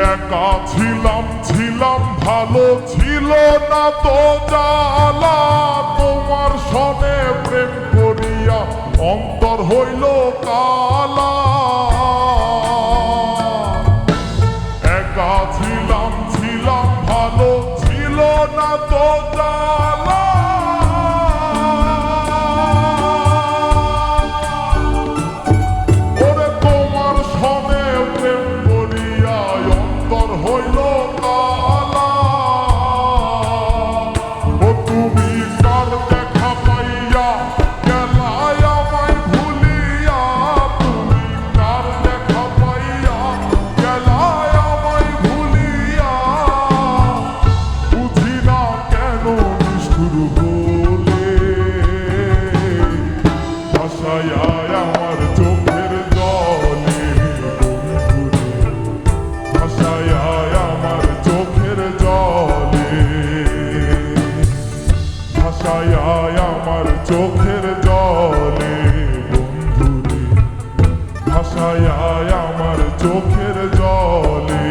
একা ছিলাম ছিলাম ভালো ছিল না তো জ্বালা, তোমার সনে প্রেম করিয়া অন্তর হইল কালা। একা ছিলাম ছিলাম ভালো ছিল না তো জ্বালা, ওরে তোমার সনে প্রেম করিয়া অন্তর হইল কালা। ও তুমি কার দেখা পাইয়া গেলায় আমায় ভুলিয়া, তুমি কার দেখা পাইয়া গেলায় আমায় ভুলিয়া, বুঝি না কেন নিষ্ঠুর বলে ভাষায় আমার চোখের জলে বন্ধুরে, ভাষায় আমার চোখের জলে, ভাষায় আমার চোখের জলে বন্ধুরে, ভাষায় আমার চোখের জলে।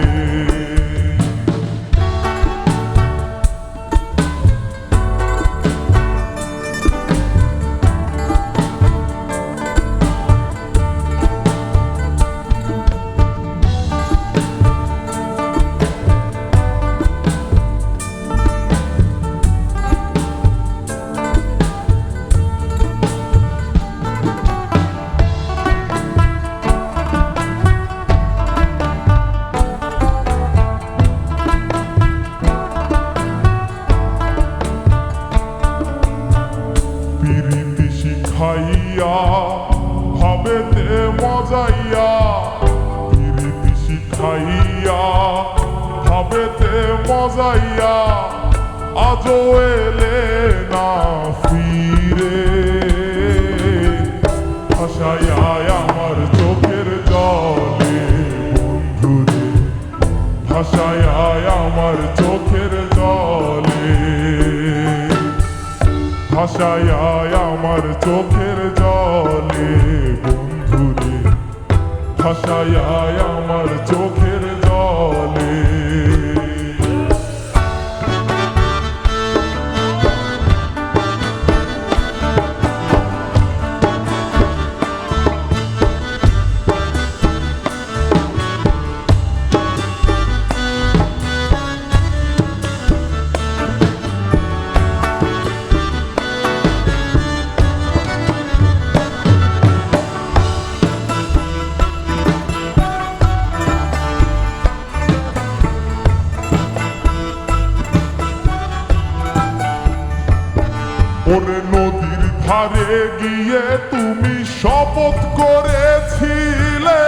পিরিতি শিখাইয়া ভাবেতে মজাইয়া, পিরিতি শিখাইয়া ভাবেতে মজাইয়া, আজও এলে না ফিরে, ভাষায় আমার চোখের জলে বন্ধুরে, ভাষায় আমার চোখের জলে, ভাষায় আমার চোখের জলে বন্ধুরে, ভাষায় আমার চোখের জলে। ওরে নদীর ধারে গিয়ে তুমি শপথ করেছিলে,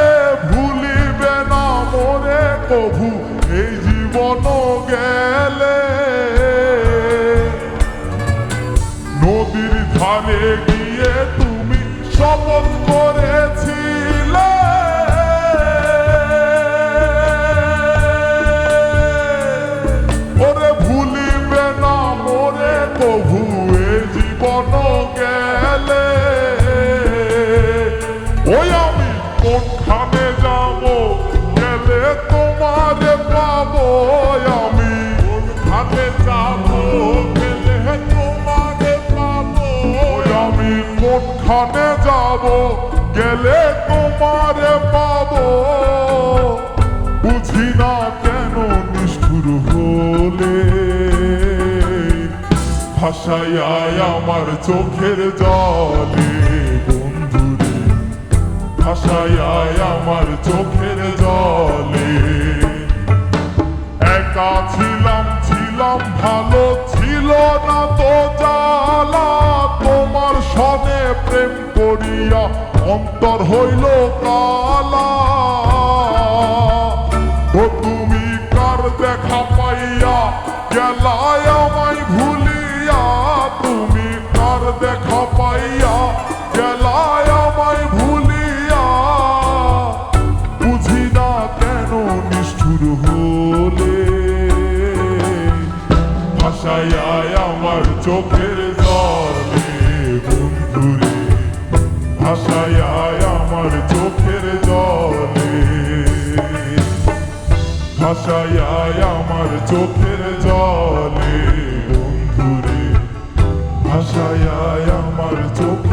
ভুলিবে না মোরে কভু এই জীবন গেলে। নদীর ধারে গিয়ে তুমি শপথ করেছিলে, ওরে ভুলিবে না মোরে কভু জীবন গেলে। ওই আমি কোনখানে যাব গেলে তোমারে পাবো, আমি কোনখানে যাব গেলে তোমারে পাবো, আমি কোনখানে যাব গেলে তোমারে পাবো, বুঝি না কেন নিষ্ঠুর হলে ভাষায় আমার চোখের জলে বন্ধুরে, ভাষায় আমার চোখের জলে। একা ছিলাম ছিলাম ভালো ছিল না তো জ্বালা, তোমার সনে প্রেম করিয়া অন্তর হইল কালা। ও তুমি কার দেখা পাইয়া গেলায় আমায় ভুলিয়া, তুমি কার দেখা পাইয়া গেলায় আমায় ভুলিয়া, বুঝি না কেন নিষ্ঠুর হলে ভাষায় আমার চোখের জলে বন্ধুরে, ভাষায় আমার চোখের জলে। ভাসাইয়ায় আমার চোখের জলে বন্ধুরে ভাসাইয়ায় আমার চোখের